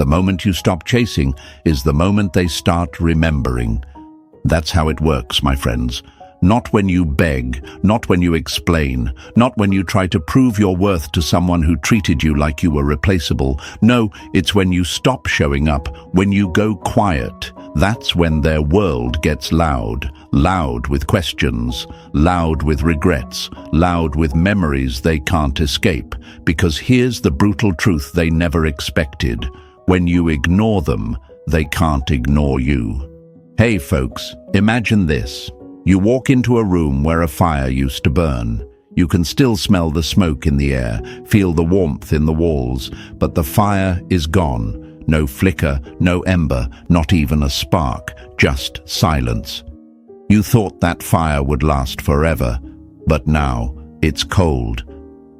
The moment you stop chasing is the moment they start remembering. That's how it works, my friends. Not when you beg, not when you explain, not when you try to prove your worth to someone who treated you like you were replaceable. No, it's when you stop showing up, when you go quiet. That's when their world gets loud. Loud with questions, loud with regrets, loud with memories they can't escape. Because here's the brutal truth they never expected. When you ignore them, they can't ignore you. Hey folks, imagine this. You walk into a room where a fire used to burn. You can still smell the smoke in the air, feel the warmth in the walls, but the fire is gone. No flicker, no ember, not even a spark, just silence. You thought that fire would last forever, but now it's cold.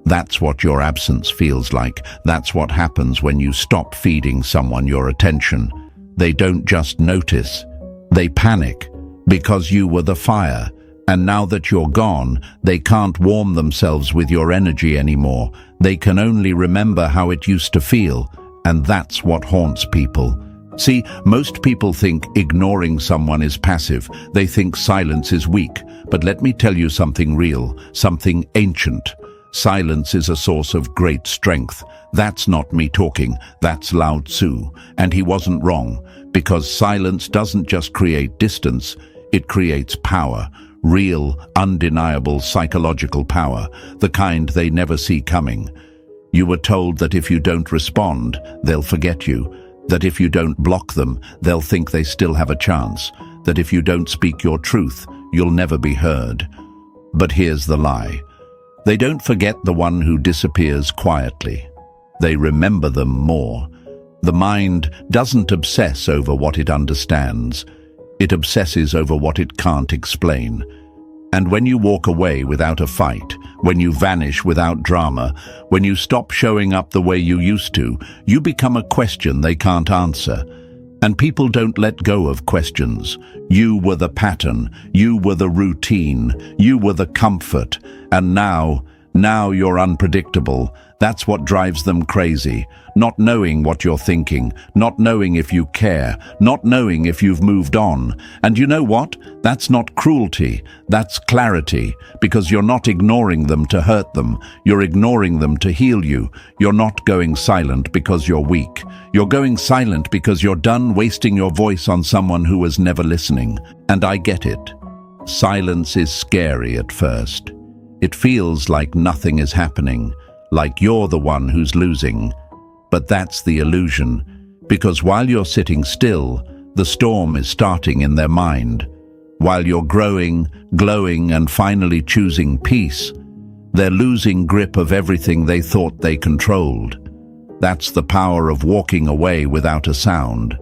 That's what your absence feels like. That's what happens when you stop feeding someone your attention. They don't just notice, they panic. Because you were the fire, and now that you're gone, they can't warm themselves with your energy anymore. They can only remember how it used to feel, and that's what haunts people. See, most people think ignoring someone is passive. They think silence is weak. But let me tell you something real, something ancient. Silence is a source of great strength. That's not me talking, that's Lao Tzu. And he wasn't wrong, because silence doesn't just create distance, it creates power, real, undeniable psychological power, the kind they never see coming. You were told that if you don't respond, they'll forget you, that if you don't block them, they'll think they still have a chance, that if you don't speak your truth, you'll never be heard. But here's the lie. They don't forget the one who disappears quietly. They remember them more. The mind doesn't obsess over what it understands. It obsesses over what it can't explain. And when you walk away without a fight, when you vanish without drama, when you stop showing up the way you used to, you become a question they can't answer. And people don't let go of questions. You were the pattern, you were the routine, you were the comfort, and now you're unpredictable. That's what drives them crazy. Not knowing what you're thinking, not knowing if you care, not knowing if you've moved on. And you know what? That's not cruelty, that's clarity, because you're not ignoring them to hurt them. You're ignoring them to heal you. You're not going silent because you're weak. You're going silent because you're done wasting your voice on someone who was never listening. And I get it. Silence is scary at first. It feels like nothing is happening, like you're the one who's losing. But that's the illusion, because while you're sitting still, the storm is starting in their mind. While you're growing, glowing, and finally choosing peace, they're losing grip of everything they thought they controlled. That's the power of walking away without a sound.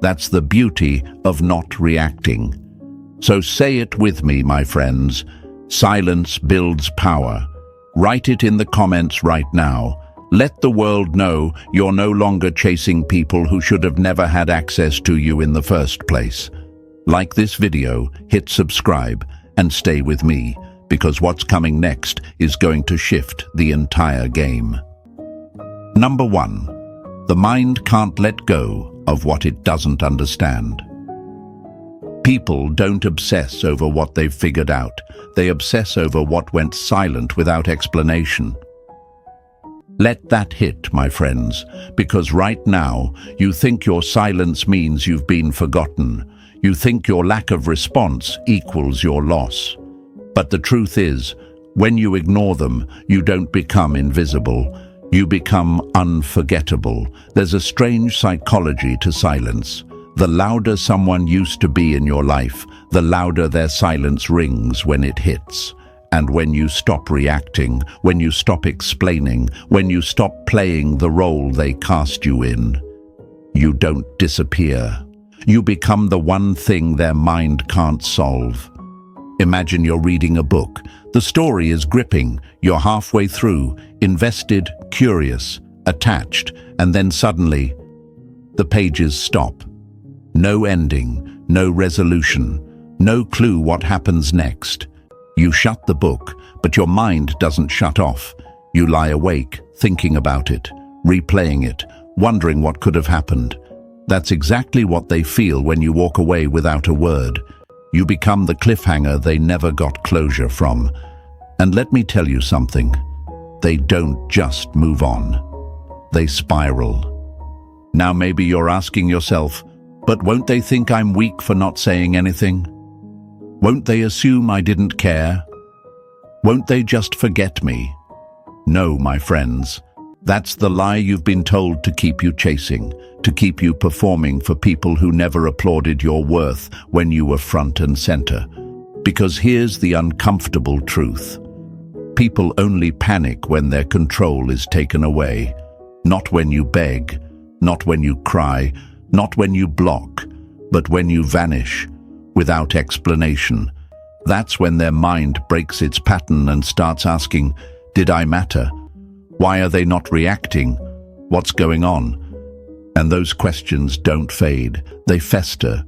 That's the beauty of not reacting. So say it with me, my friends. Silence builds power. Write it in the comments right now. Let the world know you're no longer chasing people who should have never had access to you in the first place. Like this video, hit subscribe, and stay with me, because what's coming next is going to shift the entire game. Number 1. The mind can't let go of what it doesn't understand. People don't obsess over what they've figured out. They obsess over what went silent without explanation. Let that hit, my friends, because right now you think your silence means you've been forgotten. You think your lack of response equals your loss. But the truth is, when you ignore them, you don't become invisible. You become unforgettable. There's a strange psychology to silence. The louder someone used to be in your life, the louder their silence rings when it hits. And when you stop reacting, when you stop explaining, when you stop playing the role they cast you in, you don't disappear. You become the one thing their mind can't solve. Imagine you're reading a book. The story is gripping. You're halfway through, invested, curious, attached, and then suddenly, the pages stop. No ending, no resolution, no clue what happens next. You shut the book, but your mind doesn't shut off. You lie awake, thinking about it, replaying it, wondering what could have happened. That's exactly what they feel when you walk away without a word. You become the cliffhanger they never got closure from. And let me tell you something. They don't just move on. They spiral. Now maybe you're asking yourself, but won't they think I'm weak for not saying anything? Won't they assume I didn't care? Won't they just forget me? No, my friends. That's the lie you've been told to keep you chasing, to keep you performing for people who never applauded your worth when you were front and center. Because here's the uncomfortable truth. People only panic when their control is taken away. Not when you beg, not when you cry, not when you block, but when you vanish, without explanation. That's when their mind breaks its pattern and starts asking, did I matter? Why are they not reacting? What's going on? And those questions don't fade, they fester.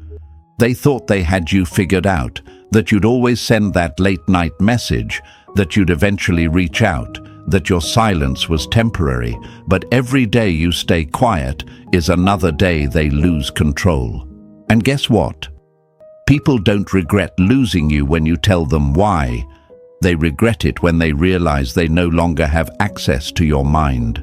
They thought they had you figured out, that you'd always send that late-night message, that you'd eventually reach out, that your silence was temporary, but every day you stay quiet is another day they lose control. And guess what? People don't regret losing you when you tell them why. They regret it when they realize they no longer have access to your mind.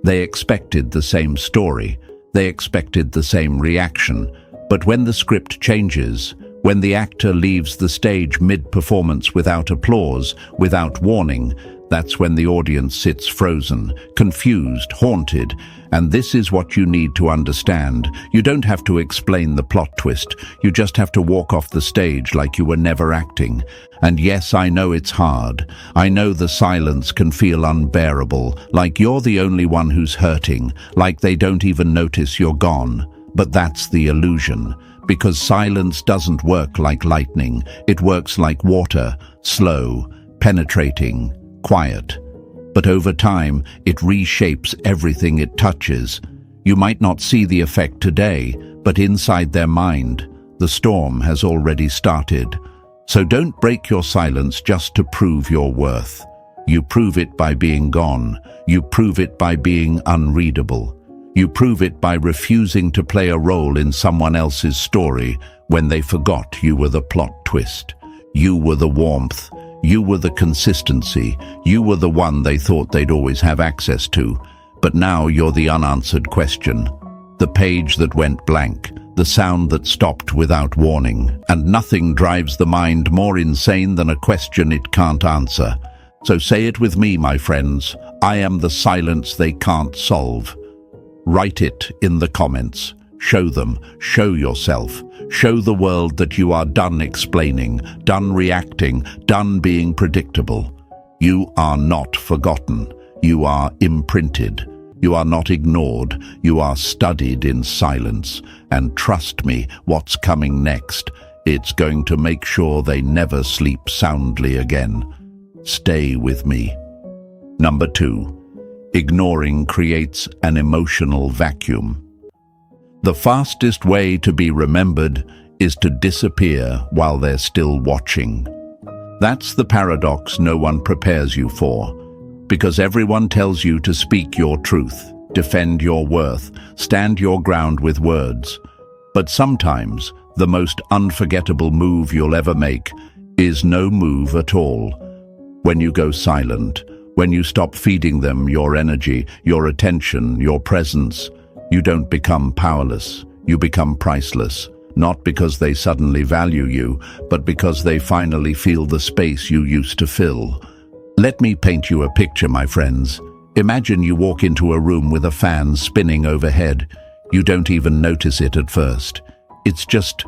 They expected the same story. They expected the same reaction. But when the script changes, when the actor leaves the stage mid-performance without applause, without warning, that's when the audience sits frozen, confused, haunted. And this is what you need to understand. You don't have to explain the plot twist. You just have to walk off the stage like you were never acting. And yes, I know it's hard. I know the silence can feel unbearable, like you're the only one who's hurting, like they don't even notice you're gone. But that's the illusion. Because silence doesn't work like lightning. It works like water, slow, penetrating, quiet. But over time, it reshapes everything it touches. You might not see the effect today, but inside their mind, the storm has already started. So don't break your silence just to prove your worth. You prove it by being gone. You prove it by being unreadable. You prove it by refusing to play a role in someone else's story when they forgot you were the plot twist. You were the warmth. You were the consistency. You were the one they thought they'd always have access to. But now you're the unanswered question. The page that went blank. The sound that stopped without warning. And nothing drives the mind more insane than a question it can't answer. So say it with me, my friends. I am the silence they can't solve. Write it in the comments. Show them, show yourself, show the world that you are done explaining, done reacting, done being predictable. You are not forgotten. You are imprinted. You are not ignored. You are studied in silence. And trust me, what's coming next, it's going to make sure they never sleep soundly again. Stay with me. Number 2. Ignoring creates an emotional vacuum. The fastest way to be remembered is to disappear while they're still watching. That's the paradox no one prepares you for, because everyone tells you to speak your truth, defend your worth, stand your ground with words. But sometimes the most unforgettable move you'll ever make is no move at all. When you go silent, when you stop feeding them your energy, your attention, your presence, you don't become powerless, you become priceless, not because they suddenly value you, but because they finally feel the space you used to fill. Let me paint you a picture, my friends. Imagine you walk into a room with a fan spinning overhead. You don't even notice it at first. It's just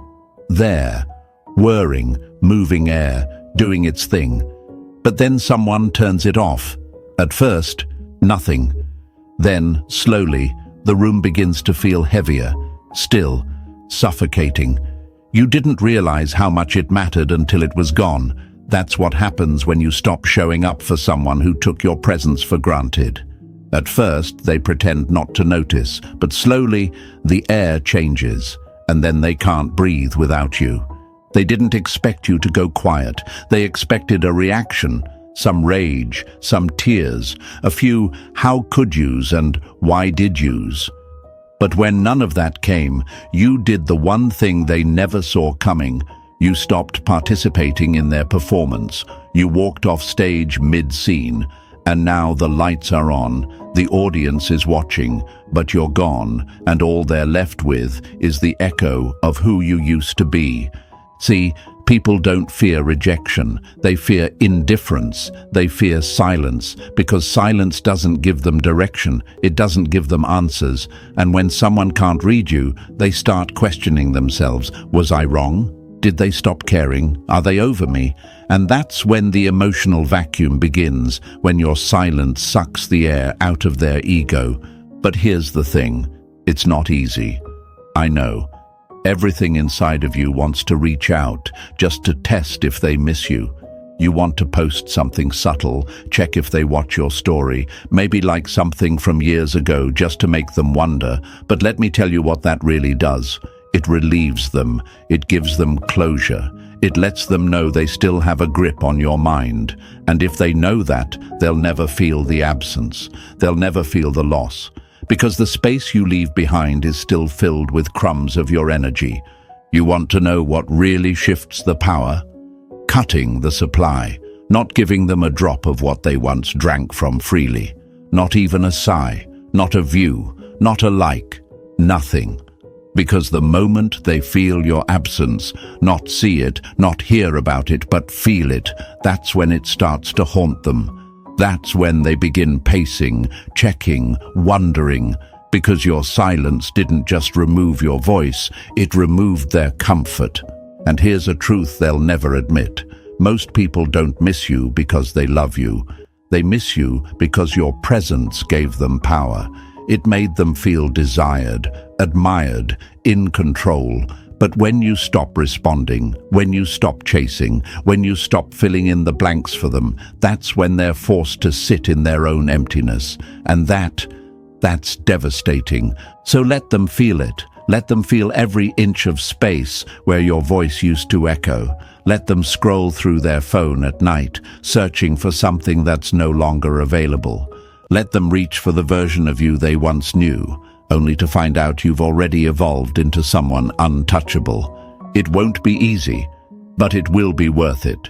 there, whirring, moving air, doing its thing. But then someone turns it off. At first, nothing. Then, slowly, the room begins to feel heavier, still, suffocating. You didn't realize how much it mattered until it was gone. That's what happens when you stop showing up for someone who took your presence for granted. At first, they pretend not to notice, but slowly, the air changes, and then they can't breathe without you. They didn't expect you to go quiet. They expected a reaction. Some rage, some tears, a few how could yous and why did yous. But when none of that came, you did the one thing they never saw coming. You stopped participating in their performance. You walked off stage mid-scene, and now the lights are on, the audience is watching, but you're gone, and all they're left with is the echo of who you used to be. See, people don't fear rejection, they fear indifference, they fear silence, because silence doesn't give them direction, it doesn't give them answers, and when someone can't read you, they start questioning themselves. Was I wrong? Did they stop caring? Are they over me? And that's when the emotional vacuum begins, when your silence sucks the air out of their ego. But here's the thing, it's not easy. I know. Everything inside of you wants to reach out, just to test if they miss you. You want to post something subtle, check if they watch your story, maybe like something from years ago just to make them wonder. But let me tell you what that really does. It relieves them, it gives them closure, it lets them know they still have a grip on your mind. And if they know that, they'll never feel the absence, they'll never feel the loss. Because the space you leave behind is still filled with crumbs of your energy. You want to know what really shifts the power? Cutting the supply, not giving them a drop of what they once drank from freely. Not even a sigh, not a view, not a like, nothing. Because the moment they feel your absence, not see it, not hear about it, but feel it, that's when it starts to haunt them. That's when they begin pacing, checking, wondering, because your silence didn't just remove your voice, it removed their comfort. And here's a truth they'll never admit. Most people don't miss you because they love you. They miss you because your presence gave them power. It made them feel desired, admired, in control. But when you stop responding, when you stop chasing, when you stop filling in the blanks for them, that's when they're forced to sit in their own emptiness. And that's devastating. So let them feel it. Let them feel every inch of space where your voice used to echo. Let them scroll through their phone at night, searching for something that's no longer available. Let them reach for the version of you they once knew, only to find out you've already evolved into someone untouchable. It won't be easy, but it will be worth it.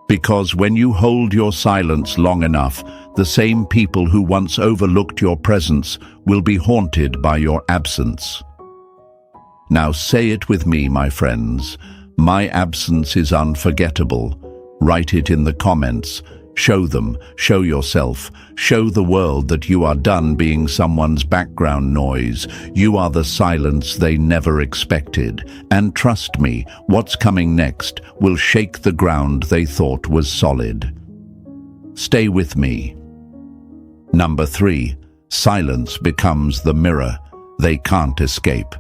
Because when you hold your silence long enough, the same people who once overlooked your presence will be haunted by your absence. Now say it with me, my friends. My absence is unforgettable. Write it in the comments. Show them, show yourself, show the world that you are done being someone's background noise. You are the silence they never expected. And trust me, what's coming next will shake the ground they thought was solid. Stay with me. Number 3, silence becomes the mirror they can't escape.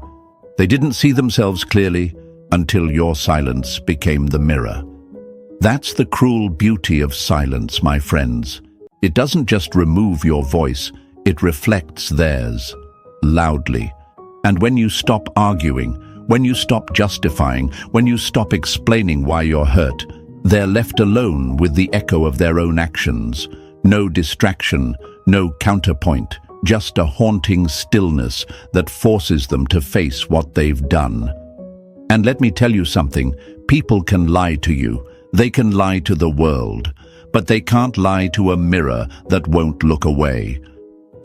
They didn't see themselves clearly until your silence became the mirror. That's the cruel beauty of silence, my friends. It doesn't just remove your voice, it reflects theirs, loudly. And when you stop arguing, when you stop justifying, when you stop explaining why you're hurt, they're left alone with the echo of their own actions. No distraction, no counterpoint, just a haunting stillness that forces them to face what they've done. And let me tell you something, people can lie to you. They can lie to the world, but they can't lie to a mirror that won't look away.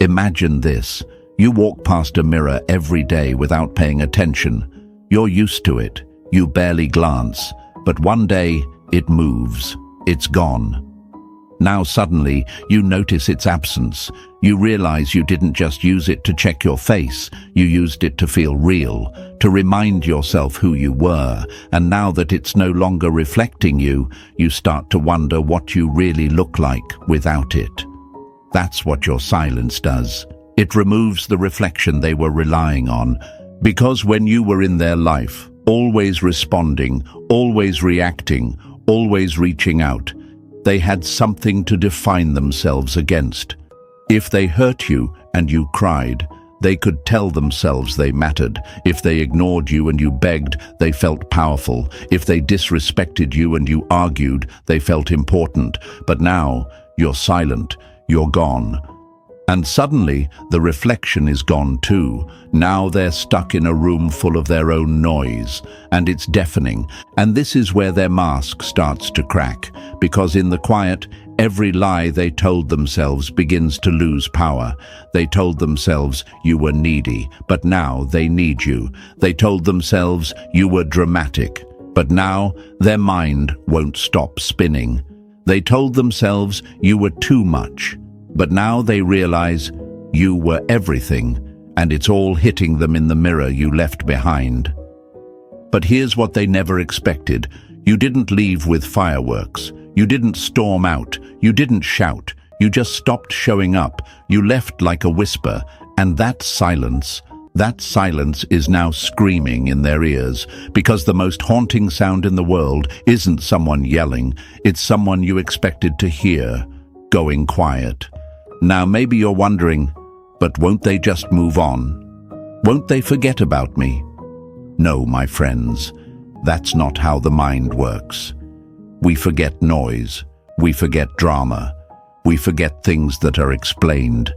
Imagine this. You walk past a mirror every day without paying attention. You're used to it. You barely glance. But one day, it moves. It's gone. Now suddenly, you notice its absence. You realize you didn't just use it to check your face. You used it to feel real, to remind yourself who you were. And now that it's no longer reflecting you, you start to wonder what you really look like without it. That's what your silence does. It removes the reflection they were relying on. Because when you were in their life, always responding, always reacting, always reaching out, they had something to define themselves against. If they hurt you and you cried, they could tell themselves they mattered. If they ignored you and you begged, they felt powerful. If they disrespected you and you argued, they felt important. But now, you're silent, you're gone. And suddenly, the reflection is gone too. Now they're stuck in a room full of their own noise, and it's deafening. And this is where their mask starts to crack, because in the quiet, every lie they told themselves begins to lose power. They told themselves you were needy, but now they need you. They told themselves you were dramatic, but now their mind won't stop spinning. They told themselves you were too much, but now they realize you were everything, and it's all hitting them in the mirror you left behind. But here's what they never expected. You didn't leave with fireworks. You didn't storm out. You didn't shout. You just stopped showing up. You left like a whisper, and that silence is now screaming in their ears, because the most haunting sound in the world isn't someone yelling, it's someone you expected to hear, going quiet. Now maybe you're wondering, but won't they just move on? Won't they forget about me? No, my friends, that's not how the mind works. We forget noise, we forget drama, we forget things that are explained,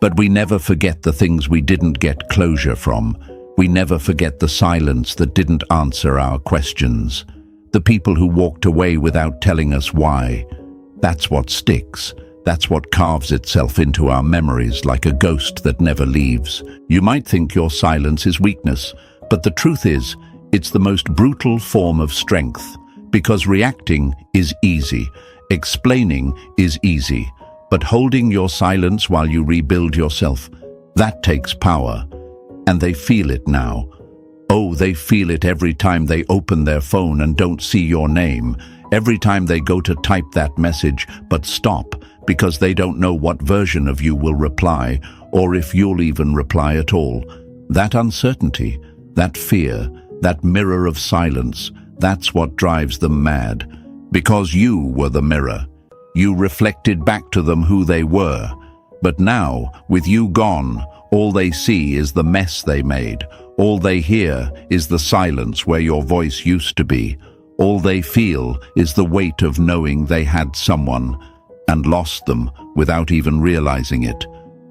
but we never forget the things we didn't get closure from. We never forget the silence that didn't answer our questions, the people who walked away without telling us why. That's what sticks. That's what carves itself into our memories like a ghost that never leaves. You might think your silence is weakness, but the truth is, it's the most brutal form of strength, because reacting is easy, explaining is easy, but holding your silence while you rebuild yourself, that takes power. And they feel it now. Oh, they feel it every time they open their phone and don't see your name, every time they go to type that message but stop because they don't know what version of you will reply, or if you'll even reply at all. That uncertainty, that fear, that mirror of silence, that's what drives them mad. Because you were the mirror. You reflected back to them who they were. But now, with you gone, all they see is the mess they made. All they hear is the silence where your voice used to be. All they feel is the weight of knowing they had someone and lost them without even realizing it.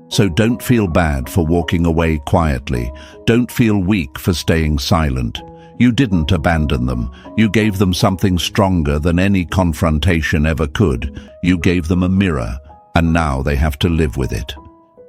So don't feel bad for walking away quietly. Don't feel weak for staying silent. You didn't abandon them. You gave them something stronger than any confrontation ever could. You gave them a mirror, and now they have to live with it.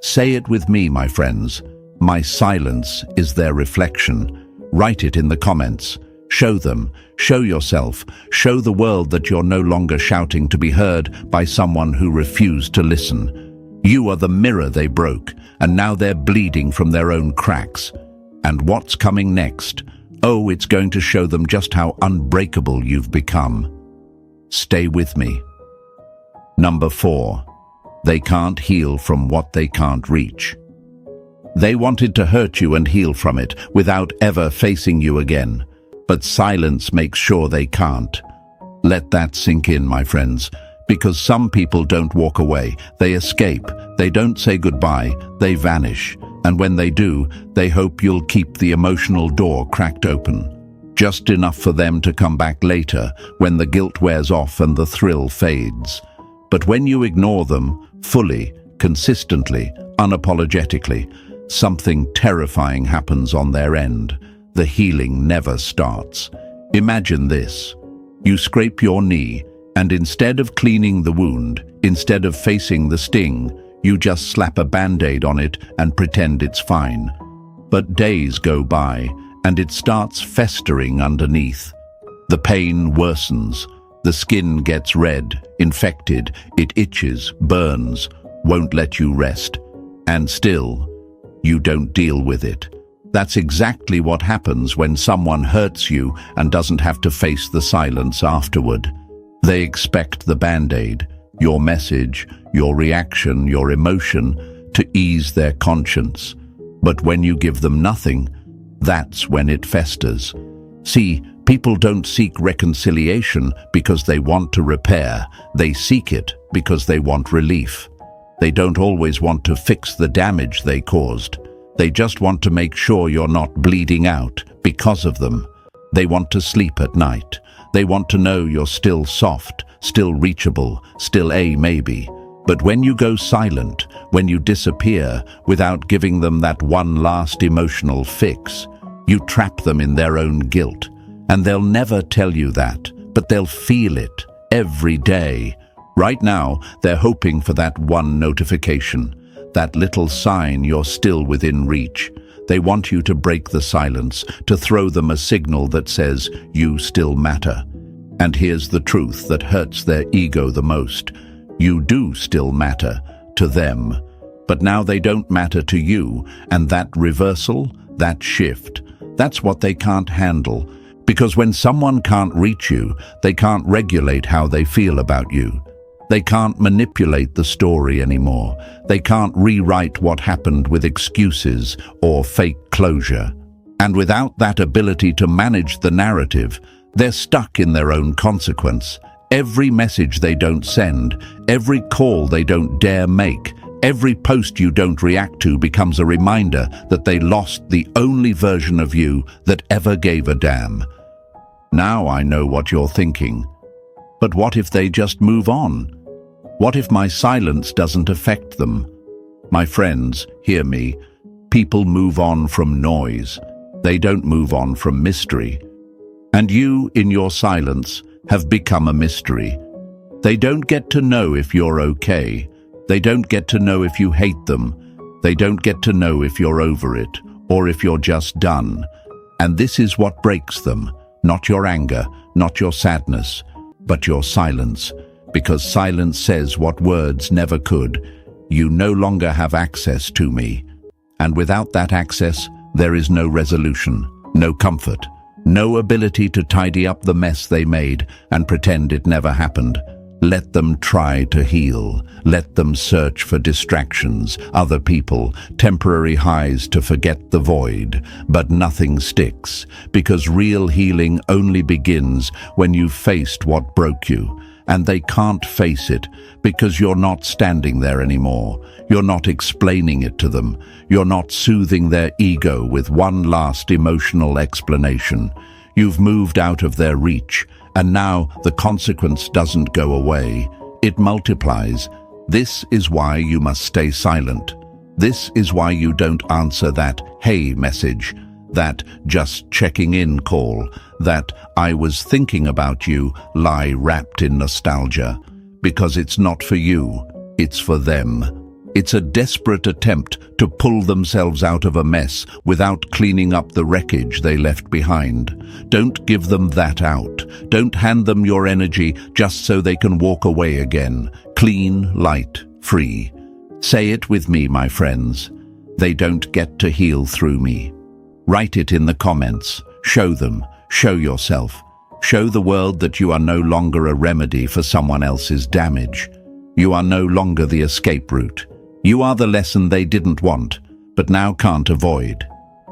Say it with me, my friends. My silence is their reflection. Write it in the comments. Show them, show yourself, show the world that you're no longer shouting to be heard by someone who refused to listen. You are the mirror they broke, and now they're bleeding from their own cracks. And what's coming next? Oh, it's going to show them just how unbreakable you've become. Stay with me. Number 4. They can't heal from what they can't reach. They wanted to hurt you and heal from it without ever facing you again. But silence makes sure they can't. Let that sink in, my friends, because some people don't walk away. They escape. They don't say goodbye. They vanish. And when they do, they hope you'll keep the emotional door cracked open. Just enough for them to come back later when the guilt wears off and the thrill fades. But when you ignore them fully, consistently, unapologetically, something terrifying happens on their end. The healing never starts. Imagine this. You scrape your knee, and instead of cleaning the wound, instead of facing the sting, you just slap a band-aid on it and pretend it's fine. But days go by, and it starts festering underneath. The pain worsens. The skin gets red, infected, it itches, burns, won't let you rest. And still, you don't deal with it. That's exactly what happens when someone hurts you and doesn't have to face the silence afterward. They expect the band-aid, your message, your reaction, your emotion, to ease their conscience. But when you give them nothing, that's when it festers. See, people don't seek reconciliation because they want to repair. They seek it because they want relief. They don't always want to fix the damage they caused. They just want to make sure you're not bleeding out because of them. They want to sleep at night. They want to know you're still soft, still reachable, still a maybe. But when you go silent, when you disappear without giving them that one last emotional fix, you trap them in their own guilt. And they'll never tell you that, but they'll feel it every day. Right now, they're hoping for that one notification, that little sign you're still within reach. They want you to break the silence, to throw them a signal that says you still matter. And here's the truth that hurts their ego the most. You do still matter to them, but now they don't matter to you, and that reversal, that shift, that's what they can't handle. Because when someone can't reach you, they can't regulate how they feel about you. They can't manipulate the story anymore. They can't rewrite what happened with excuses or fake closure. And without that ability to manage the narrative, they're stuck in their own consequence. Every message they don't send, every call they don't dare make, every post you don't react to becomes a reminder that they lost the only version of you that ever gave a damn. Now I know what you're thinking. But what if they just move on? What if my silence doesn't affect them? My friends, hear me. People move on from noise. They don't move on from mystery. And you, in your silence, have become a mystery. They don't get to know if you're okay. They don't get to know if you hate them. They don't get to know if you're over it, or if you're just done. And this is what breaks them. Not your anger, not your sadness, but your silence. Because silence says what words never could. You no longer have access to me. And without that access, there is no resolution, no comfort, no ability to tidy up the mess they made and pretend it never happened. Let them try to heal. Let them search for distractions, other people, temporary highs to forget the void. But nothing sticks, because real healing only begins when you've faced what broke you. And they can't face it because you're not standing there anymore. You're not explaining it to them. You're not soothing their ego with one last emotional explanation. You've moved out of their reach, and now the consequence doesn't go away. It multiplies. This is why you must stay silent. This is why you don't answer that "hey" message, that "just checking in" call, that "I was thinking about you" lie wrapped in nostalgia. Because it's not for you, it's for them. It's a desperate attempt to pull themselves out of a mess without cleaning up the wreckage they left behind. Don't give them that out. Don't hand them your energy just so they can walk away again. Clean, light, free. Say it with me, my friends. They don't get to heal through me. Write it in the comments. Show them. Show yourself. Show the world that you are no longer a remedy for someone else's damage. You are no longer the escape route. You are the lesson they didn't want, but now can't avoid.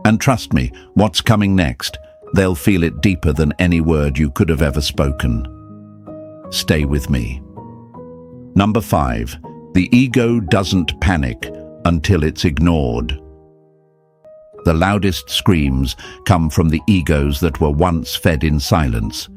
And trust me, what's coming next, they'll feel it deeper than any word you could have ever spoken. Stay with me. Number 5. The ego doesn't panic until it's ignored. The loudest screams come from the egos that were once fed in silence.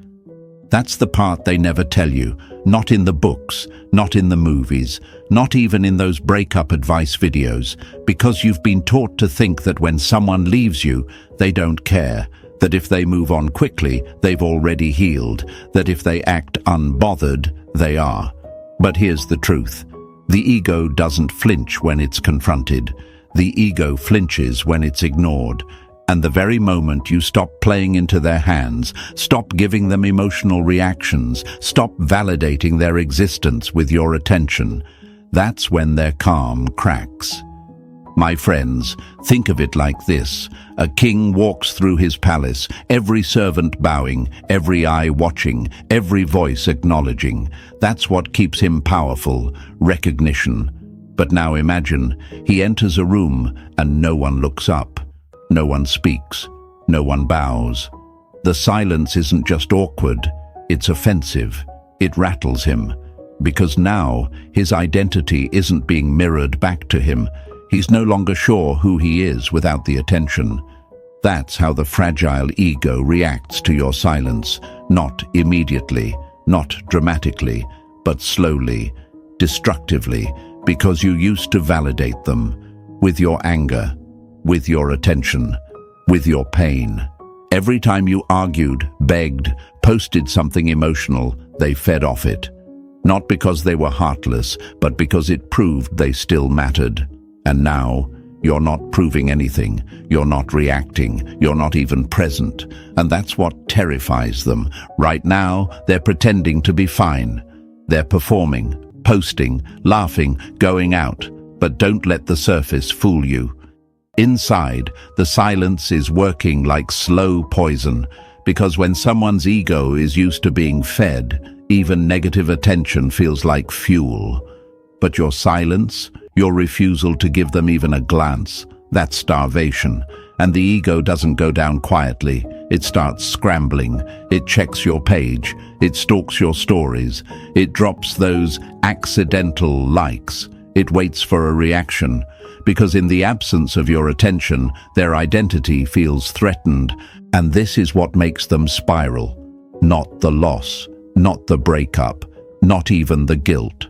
That's the part they never tell you, not in the books, not in the movies, not even in those breakup advice videos, because you've been taught to think that when someone leaves you, they don't care, that if they move on quickly, they've already healed, that if they act unbothered, they are. But here's the truth. The ego doesn't flinch when it's confronted. The ego flinches when it's ignored. And the very moment you stop playing into their hands, stop giving them emotional reactions, stop validating their existence with your attention, that's when their calm cracks. My friends, think of it like this. A king walks through his palace, every servant bowing, every eye watching, every voice acknowledging. That's what keeps him powerful, recognition. But now imagine, he enters a room and no one looks up. No one speaks. No one bows. The silence isn't just awkward, it's offensive. It rattles him. Because now his identity isn't being mirrored back to him. He's no longer sure who he is without the attention. That's how the fragile ego reacts to your silence. Not immediately, not dramatically, but slowly. destructively, because you used to validate them with your anger, with your attention, with your pain. Every time you argued, begged, posted something emotional, they fed off it. Not because they were heartless, but because it proved they still mattered. And now, you're not proving anything, you're not reacting, you're not even present. And that's what terrifies them. Right now, they're pretending to be fine. They're performing, posting, laughing, going out. But don't let the surface fool you. Inside, the silence is working like slow poison, because when someone's ego is used to being fed, even negative attention feels like fuel. But your silence, your refusal to give them even a glance, that's starvation. And the ego doesn't go down quietly. It starts scrambling. It checks your page. It stalks your stories. It drops those accidental likes. It waits for a reaction. Because in the absence of your attention, their identity feels threatened. And this is what makes them spiral. Not the loss, not the breakup, not even the guilt.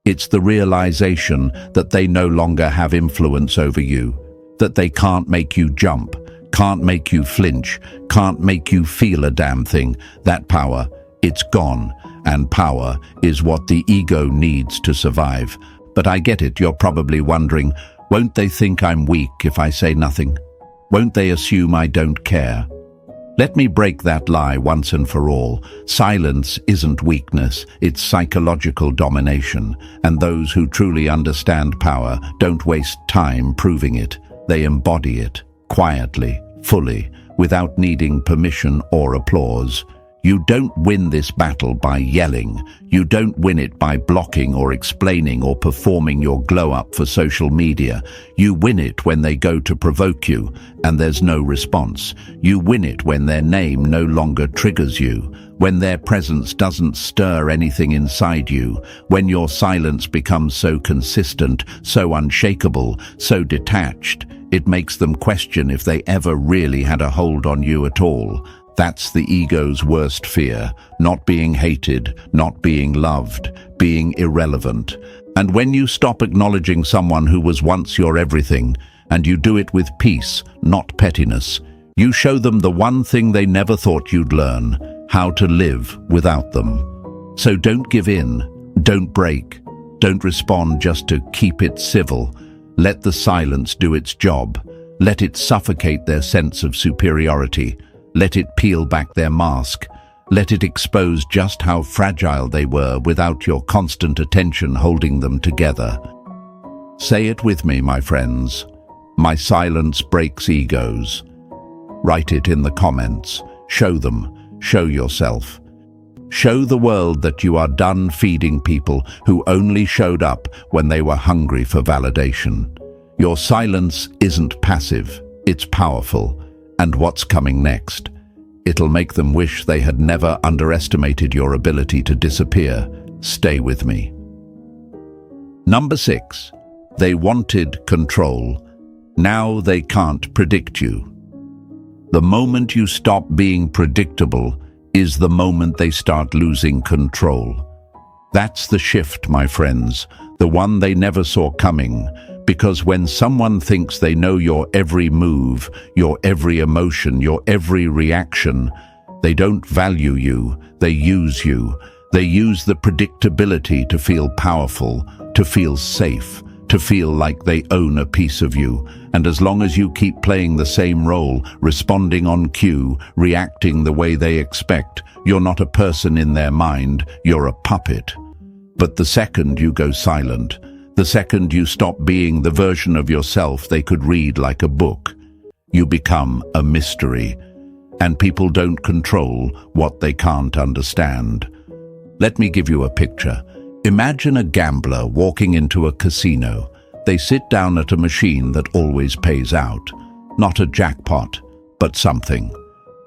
It's the realization that they no longer have influence over you, that they can't make you jump, can't make you flinch, can't make you feel a damn thing. That power, it's gone, and power is what the ego needs to survive. But I get it, you're probably wondering, won't they think I'm weak if I say nothing? Won't they assume I don't care? Let me break that lie once and for all. Silence isn't weakness, it's psychological domination. And those who truly understand power don't waste time proving it. They embody it, quietly, fully, without needing permission or applause. You don't win this battle by yelling. You don't win it by blocking or explaining or performing your glow-up for social media. You win it when they go to provoke you and there's no response. You win it when their name no longer triggers you, when their presence doesn't stir anything inside you, when your silence becomes so consistent, so unshakable, so detached, it makes them question if they ever really had a hold on you at all. That's the ego's worst fear, not being hated, not being loved, being irrelevant. And when you stop acknowledging someone who was once your everything, and you do it with peace, not pettiness, you show them the one thing they never thought you'd learn, how to live without them. So don't give in, don't break, don't respond just to keep it civil. Let the silence do its job. Let it suffocate their sense of superiority. Let it peel back their mask. Let it expose just how fragile they were without your constant attention holding them together. Say it with me, my friends. My silence breaks egos. Write it in the comments. Show them. Show yourself. Show the world that you are done feeding people who only showed up when they were hungry for validation. Your silence isn't passive, it's powerful. And what's coming next? It'll make them wish they had never underestimated your ability to disappear. Stay with me. Number 6. They wanted control. Now they can't predict you. The moment you stop being predictable is the moment they start losing control. That's the shift, my friends, the one they never saw coming. Because when someone thinks they know your every move, your every emotion, your every reaction, they don't value you, they use you. They use the predictability to feel powerful, to feel safe, to feel like they own a piece of you. And as long as you keep playing the same role, responding on cue, reacting the way they expect, you're not a person in their mind, you're a puppet. But the second you go silent, the second you stop being the version of yourself they could read like a book, you become a mystery. And people don't control what they can't understand. Let me give you a picture. Imagine a gambler walking into a casino. They sit down at a machine that always pays out. Not a jackpot, but something.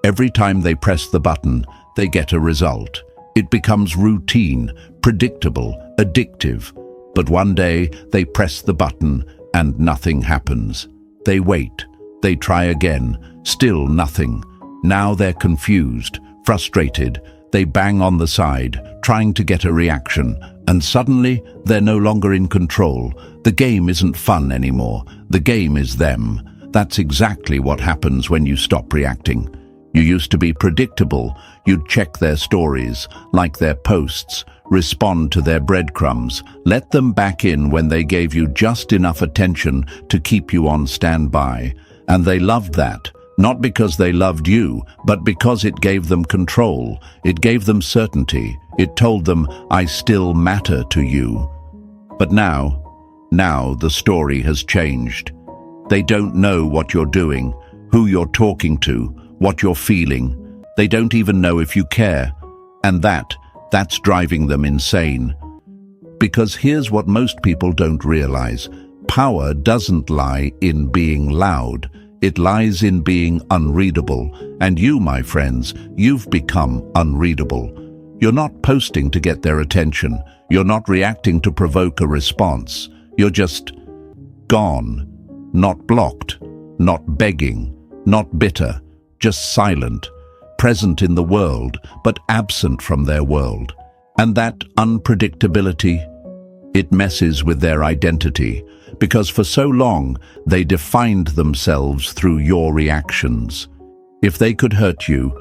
Every time they press the button, they get a result. It becomes routine, predictable, addictive. But one day, they press the button and nothing happens. They wait. They try again. Still nothing. Now they're confused, frustrated. They bang on the side, trying to get a reaction. And suddenly, they're no longer in control. The game isn't fun anymore. The game is them. That's exactly what happens when you stop reacting. You used to be predictable. You'd check their stories, like their posts, respond to their breadcrumbs, let them back in when they gave you just enough attention to keep you on standby. And they loved that, not because they loved you, but because it gave them control. It gave them certainty. It told them, I still matter to you. But now the story has changed. They don't know what you're doing, who you're talking to, what you're feeling. They don't even know if you care. And that's driving them insane. Because here's what most people don't realize. Power doesn't lie in being loud. It lies in being unreadable. And you, my friends, you've become unreadable. You're not posting to get their attention. You're not reacting to provoke a response. You're just gone. Not blocked, not begging, not bitter, just silent, present in the world, but absent from their world. And that unpredictability, it messes with their identity, because for so long they defined themselves through your reactions. If they could hurt you,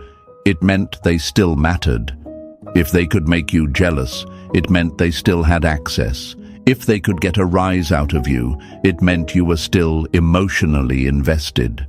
it meant they still mattered. If they could make you jealous, it meant they still had access. If they could get a rise out of you, it meant you were still emotionally invested.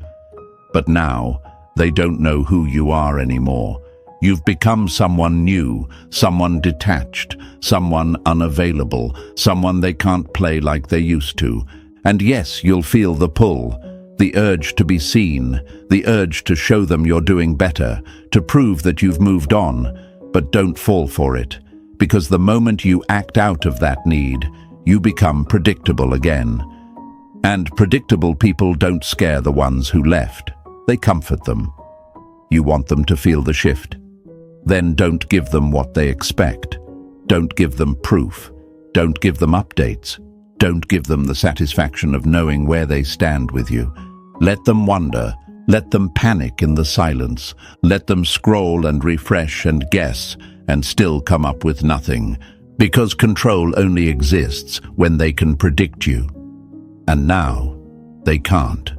But now, they don't know who you are anymore. You've become someone new, someone detached, someone unavailable, someone they can't play like they used to. And yes, you'll feel the pull, the urge to be seen, the urge to show them you're doing better, to prove that you've moved on. But don't fall for it, because the moment you act out of that need, you become predictable again. And predictable people don't scare the ones who left. They comfort them. You want them to feel the shift. Then don't give them what they expect. Don't give them proof. Don't give them updates. Don't give them the satisfaction of knowing where they stand with you. Let them wonder. Let them panic in the silence. Let them scroll and refresh and guess and still come up with nothing. Because control only exists when they can predict you. And now, they can't.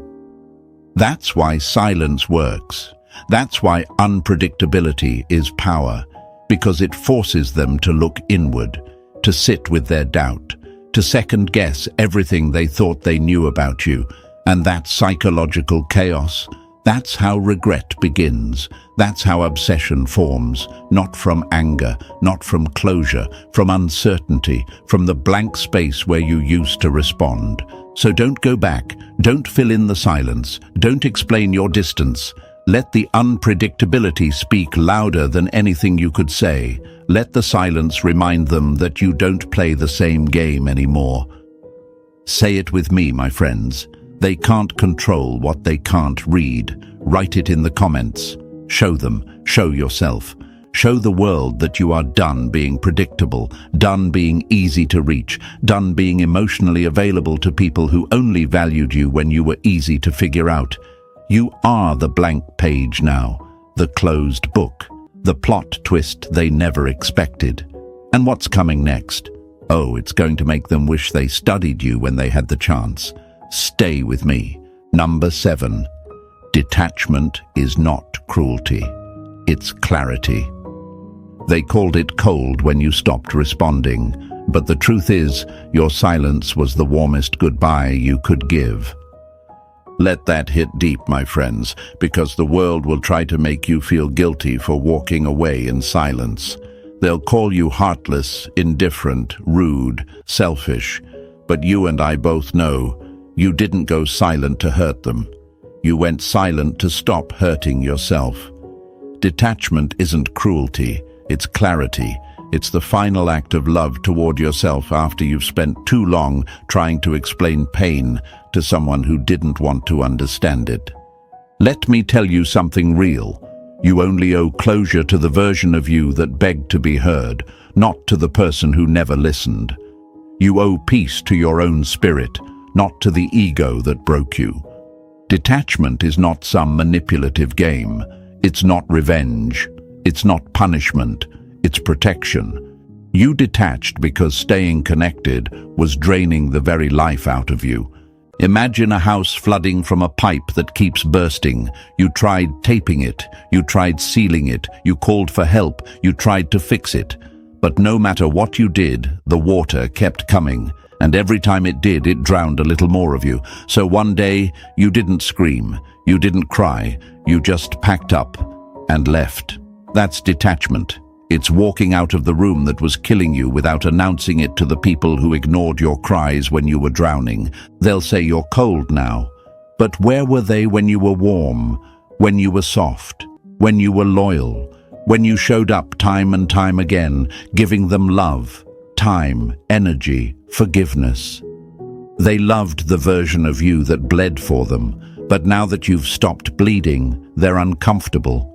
That's why silence works. That's why unpredictability is power. Because it forces them to look inward, to sit with their doubt, to second-guess everything they thought they knew about you. And that psychological chaos, that's how regret begins. That's how obsession forms, not from anger, not from closure, from uncertainty, from the blank space where you used to respond. So don't go back, don't fill in the silence, don't explain your distance. Let the unpredictability speak louder than anything you could say. Let the silence remind them that you don't play the same game anymore. Say it with me, my friends. They can't control what they can't read. Write it in the comments. Show them, show yourself. Show the world that you are done being predictable, done being easy to reach, done being emotionally available to people who only valued you when you were easy to figure out. You are the blank page now, the closed book, the plot twist they never expected. And what's coming next? Oh, it's going to make them wish they studied you when they had the chance. Stay with me. Number 7. Detachment is not cruelty. It's clarity. They called it cold when you stopped responding, but the truth is, your silence was the warmest goodbye you could give. Let that hit deep, my friends, because the world will try to make you feel guilty for walking away in silence. They'll call you heartless, indifferent, rude, selfish, but you and I both know you didn't go silent to hurt them. You went silent to stop hurting yourself. Detachment isn't cruelty, it's clarity. It's the final act of love toward yourself after you've spent too long trying to explain pain to someone who didn't want to understand it. Let me tell you something real. You only owe closure to the version of you that begged to be heard, not to the person who never listened. You owe peace to your own spirit, not to the ego that broke you. Detachment is not some manipulative game. It's not revenge. It's not punishment. It's protection. You detached because staying connected was draining the very life out of you. Imagine a house flooding from a pipe that keeps bursting. You tried taping it, you tried sealing it, you called for help, you tried to fix it. But no matter what you did, the water kept coming, and every time it did, it drowned a little more of you. So one day, you didn't scream, you didn't cry, you just packed up and left. That's detachment. It's walking out of the room that was killing you without announcing it to the people who ignored your cries when you were drowning. They'll say you're cold now. But where were they when you were warm, when you were soft, when you were loyal, when you showed up time and time again, giving them love, time, energy, forgiveness? They loved the version of you that bled for them, but now that you've stopped bleeding, they're uncomfortable.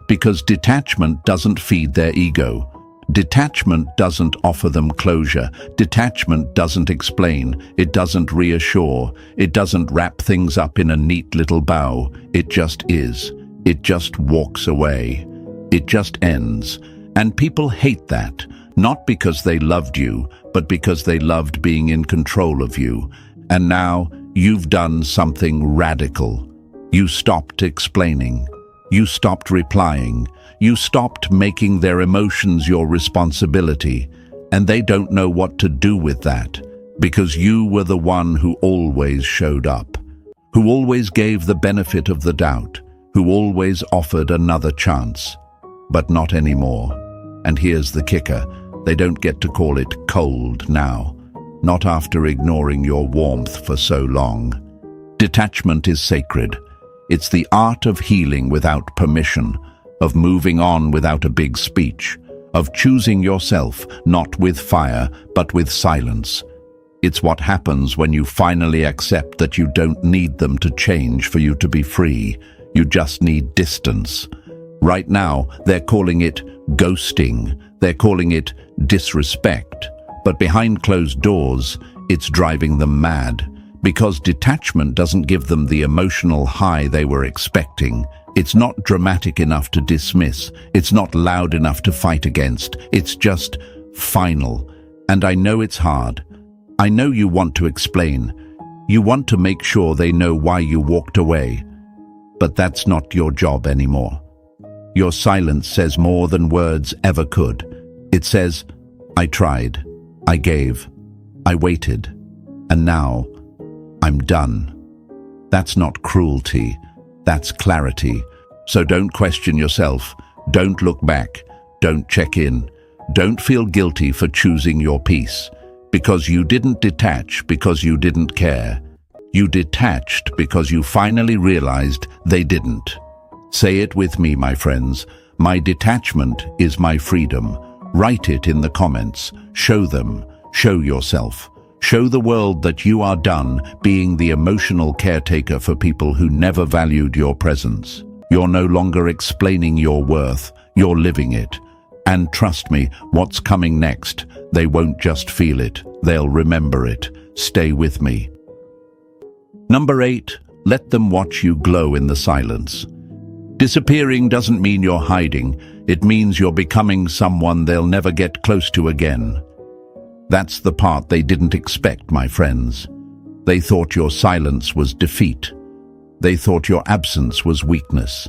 Because detachment doesn't feed their ego. Detachment doesn't offer them closure. Detachment doesn't explain. It doesn't reassure. It doesn't wrap things up in a neat little bow. It just is. It just walks away. It just ends. And people hate that, not because they loved you, but because they loved being in control of you. And now you've done something radical. You stopped explaining. You stopped replying. You stopped making their emotions your responsibility, and they don't know what to do with that, because you were the one who always showed up, who always gave the benefit of the doubt, who always offered another chance. But not anymore. And here's the kicker. They don't get to call it cold now, not after ignoring your warmth for so long. Detachment is sacred. It's the art of healing without permission, of moving on without a big speech, of choosing yourself, not with fire, but with silence. It's what happens when you finally accept that you don't need them to change for you to be free. You just need distance. Right now, they're calling it ghosting. They're calling it disrespect. But behind closed doors, it's driving them mad. Because detachment doesn't give them the emotional high they were expecting. It's not dramatic enough to dismiss. It's not loud enough to fight against. It's just final. And I know it's hard. I know you want to explain. You want to make sure they know why you walked away. But that's not your job anymore. Your silence says more than words ever could. It says, I tried, I gave, I waited, and now I'm done. That's not cruelty, that's clarity. So don't question yourself, don't look back, don't check in, don't feel guilty for choosing your peace. Because you didn't detach because you didn't care. You detached because you finally realized they didn't. Say it with me, my friends. My detachment is my freedom. Write it in the comments. Show them. Show yourself. Show the world that you are done being the emotional caretaker for people who never valued your presence. You're no longer explaining your worth. You're living it. And trust me, what's coming next, they won't just feel it. They'll remember it. Stay with me. Number 8, let them watch you glow in the silence. Disappearing doesn't mean you're hiding. It means you're becoming someone they'll never get close to again. That's the part they didn't expect, my friends. They thought your silence was defeat. They thought your absence was weakness.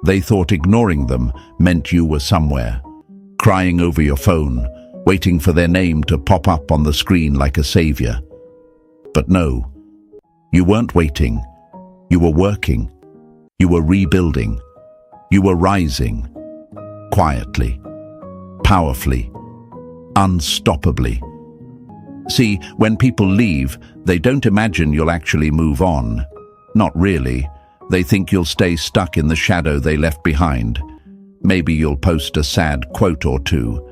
They thought ignoring them meant you were somewhere, crying over your phone, waiting for their name to pop up on the screen like a savior. But no, you weren't waiting. You were working. You were rebuilding. You were rising. Quietly. Powerfully. Unstoppably. See, when people leave, they don't imagine you'll actually move on. Not really. They think you'll stay stuck in the shadow they left behind. Maybe you'll post a sad quote or two.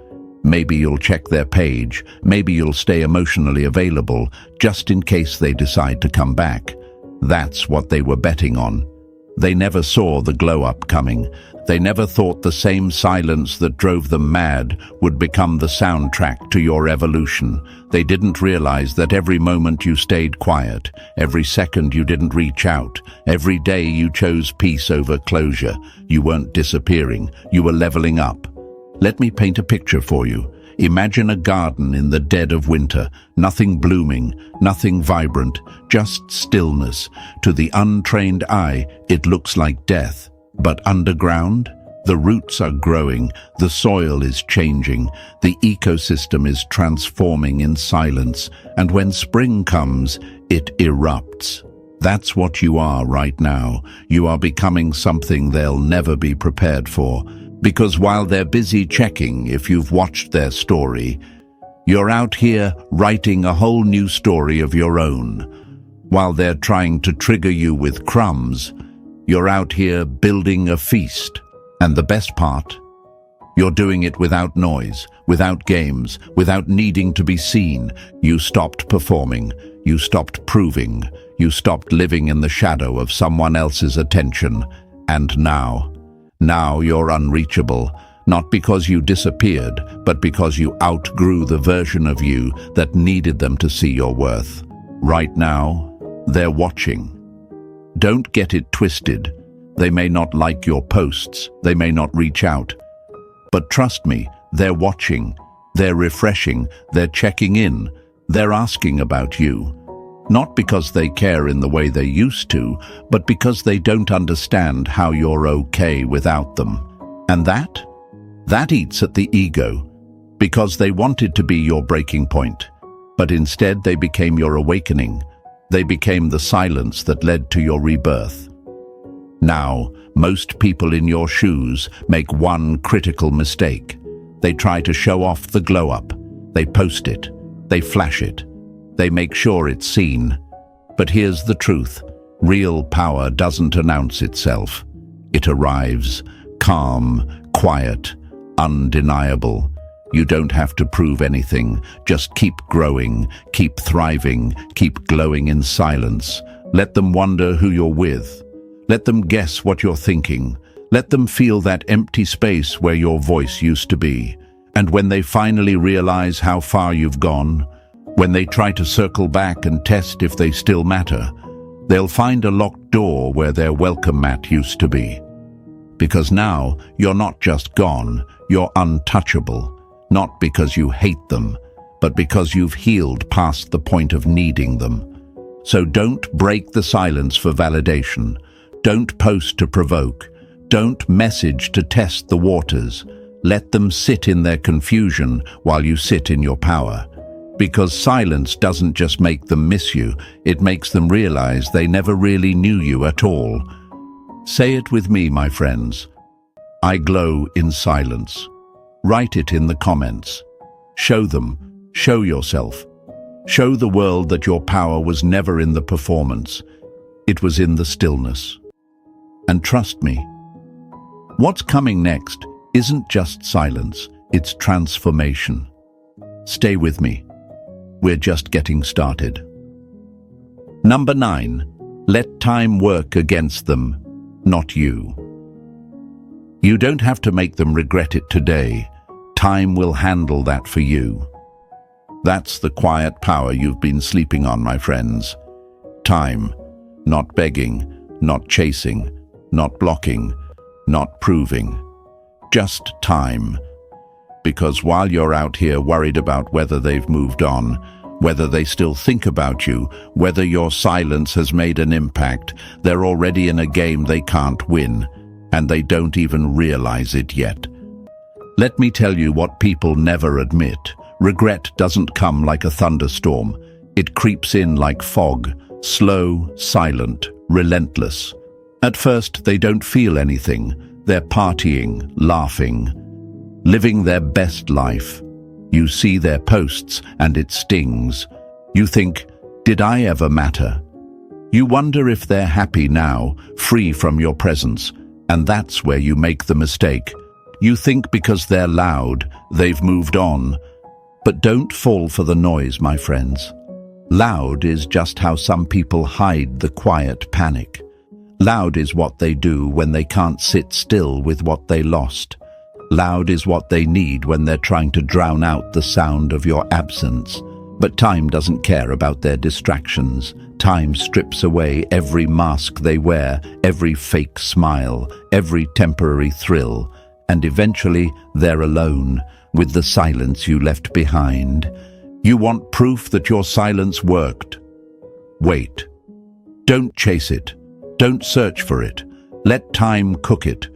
Maybe you'll check their page. Maybe you'll stay emotionally available, just in case they decide to come back. That's what they were betting on. They never saw the glow-up coming. They never thought the same silence that drove them mad would become the soundtrack to your evolution. They didn't realize that every moment you stayed quiet, every second you didn't reach out, every day you chose peace over closure, you weren't disappearing, you were leveling up. Let me paint a picture for you. Imagine a garden in the dead of winter, nothing blooming, nothing vibrant, just stillness. To the untrained eye, it looks like death. But underground, the roots are growing, the soil is changing, the ecosystem is transforming in silence, and when spring comes, it erupts. That's what you are right now. You are becoming something they'll never be prepared for. Because while they're busy checking if you've watched their story, you're out here writing a whole new story of your own. While they're trying to trigger you with crumbs, you're out here building a feast. And the best part, you're doing it without noise, without games, without needing to be seen. You stopped performing, you stopped proving, you stopped living in the shadow of someone else's attention. And now you're unreachable, not because you disappeared, but because you outgrew the version of you that needed them to see your worth. Right now, they're watching. Don't get it twisted. They may not like your posts, they may not reach out. But trust me, they're watching, they're refreshing, they're checking in, they're asking about you. Not because they care in the way they used to, but because they don't understand how you're okay without them. And that eats at the ego, because they wanted to be your breaking point. But instead they became your awakening. They became the silence that led to your rebirth. Now, most people in your shoes make one critical mistake. They try to show off the glow-up. They post it. They flash it. They make sure it's seen. But here's the truth. Real power doesn't announce itself. It arrives, calm, quiet, undeniable. You don't have to prove anything. Just keep growing, keep thriving, keep glowing in silence. Let them wonder who you're with. Let them guess what you're thinking. Let them feel that empty space where your voice used to be. And when they finally realize how far you've gone, when they try to circle back and test if they still matter, they'll find a locked door where their welcome mat used to be. Because now you're not just gone, you're untouchable. Not because you hate them, but because you've healed past the point of needing them. So don't break the silence for validation. Don't post to provoke. Don't message to test the waters. Let them sit in their confusion while you sit in your power. Because silence doesn't just make them miss you, it makes them realize they never really knew you at all. Say it with me, my friends. I glow in silence. Write it in the comments. Show them. Show yourself. Show the world that your power was never in the performance. It was in the stillness. And trust me, what's coming next isn't just silence, it's transformation. Stay with me. We're just getting started. Number 9, let time work against them, not you. You don't have to make them regret it today. Time will handle that for you. That's the quiet power you've been sleeping on, my friends. Time, not begging, not chasing, not blocking, not proving. Just time. Because while you're out here worried about whether they've moved on, whether they still think about you, whether your silence has made an impact, they're already in a game they can't win, and they don't even realize it yet. Let me tell you what people never admit. Regret doesn't come like a thunderstorm. It creeps in like fog, slow, silent, relentless. At first, they don't feel anything. They're partying, laughing, living their best life. You see their posts and it stings. You think, did I ever matter? You wonder if they're happy now, free from your presence, and that's where you make the mistake. You think because they're loud, they've moved on. But don't fall for the noise, my friends. Loud is just how some people hide the quiet panic. Loud is what they do when they can't sit still with what they lost. Loud is what they need when they're trying to drown out the sound of your absence. But time doesn't care about their distractions. Time strips away every mask they wear, every fake smile, every temporary thrill. And eventually they're alone, with the silence you left behind. You want proof that your silence worked. Wait. Don't chase it. Don't search for it. Let time cook it.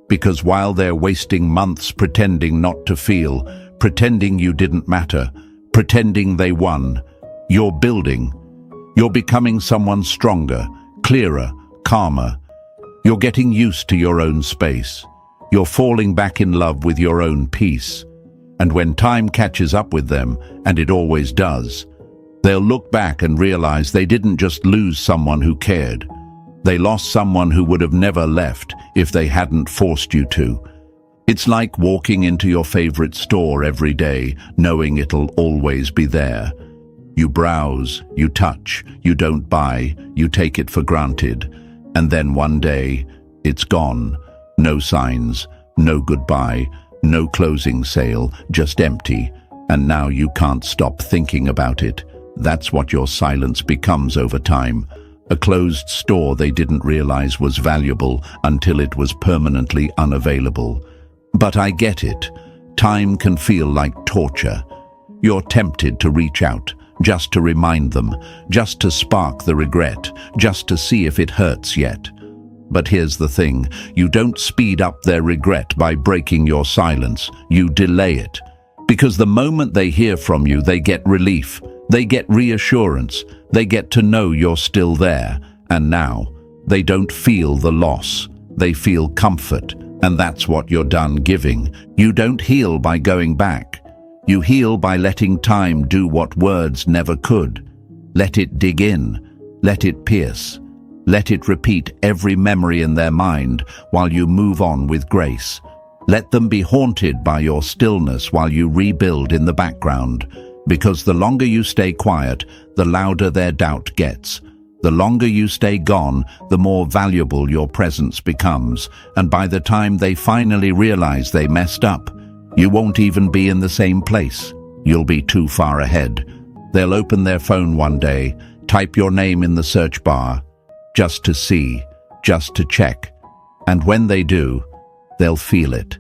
Because while they're wasting months pretending not to feel, pretending you didn't matter, pretending they won, you're building. You're becoming someone stronger, clearer, calmer. You're getting used to your own space. You're falling back in love with your own peace. And when time catches up with them, and it always does, they'll look back and realize they didn't just lose someone who cared. They lost someone who would have never left if they hadn't forced you to. It's like walking into your favorite store every day, knowing it'll always be there. You browse, you touch, you don't buy, you take it for granted. And then one day, it's gone. No signs, no goodbye, no closing sale, just empty. And now you can't stop thinking about it. That's what your silence becomes over time. A closed store they didn't realize was valuable until it was permanently unavailable. But I get it. Time can feel like torture. You're tempted to reach out, just to remind them, just to spark the regret, just to see if it hurts yet. But here's the thing, you don't speed up their regret by breaking your silence, you delay it. Because the moment they hear from you, they get relief, they get reassurance, they get to know you're still there. And now, they don't feel the loss, they feel comfort, and that's what you're done giving. You don't heal by going back. You heal by letting time do what words never could. Let it dig in, let it pierce. Let it repeat every memory in their mind while you move on with grace. Let them be haunted by your stillness while you rebuild in the background. Because the longer you stay quiet, the louder their doubt gets. The longer you stay gone, the more valuable your presence becomes. And by the time they finally realize they messed up, you won't even be in the same place. You'll be too far ahead. They'll open their phone one day, type your name in the search bar, just to see, just to check. And when they do, they'll feel it.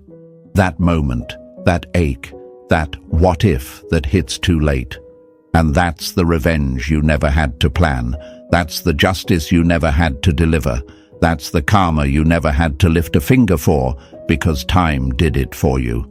That moment, that ache, that what if that hits too late. And that's the revenge you never had to plan. That's the justice you never had to deliver. That's the karma you never had to lift a finger for, because time did it for you.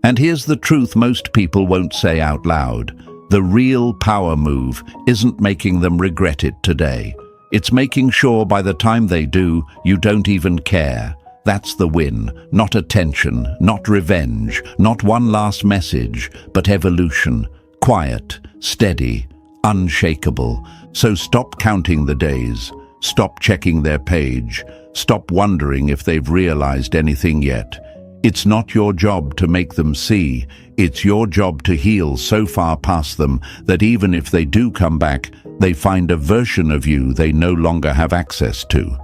And here's the truth most people won't say out loud. The real power move isn't making them regret it today. It's making sure by the time they do, you don't even care. That's the win. Not attention, not revenge, not one last message, but evolution. Quiet, steady, unshakable. So stop counting the days. Stop checking their page. Stop wondering if they've realized anything yet. It's not your job to make them see. It's your job to heal so far past them that even if they do come back, they find a version of you they no longer have access to.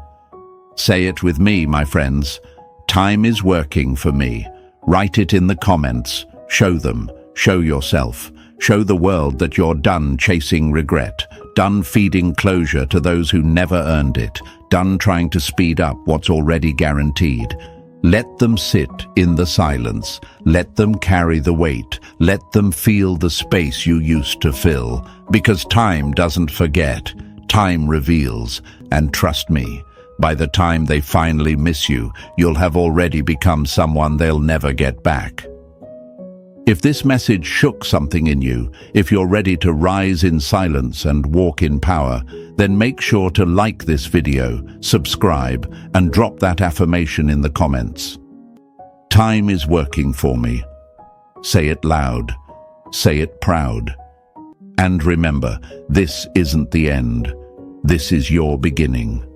Say it with me, my friends. Time is working for me. Write it in the comments. Show them. Show yourself. Show the world that you're done chasing regret, done feeding closure to those who never earned it, done trying to speed up what's already guaranteed. Let them sit in the silence. Let them carry the weight. Let them feel the space you used to fill. Because time doesn't forget. Time reveals. And trust me, by the time they finally miss you, you'll have already become someone they'll never get back. If this message shook something in you, if you're ready to rise in silence and walk in power, then make sure to like this video, subscribe, and drop that affirmation in the comments. Time is working for me. Say it loud. Say it proud. And remember, this isn't the end. This is your beginning.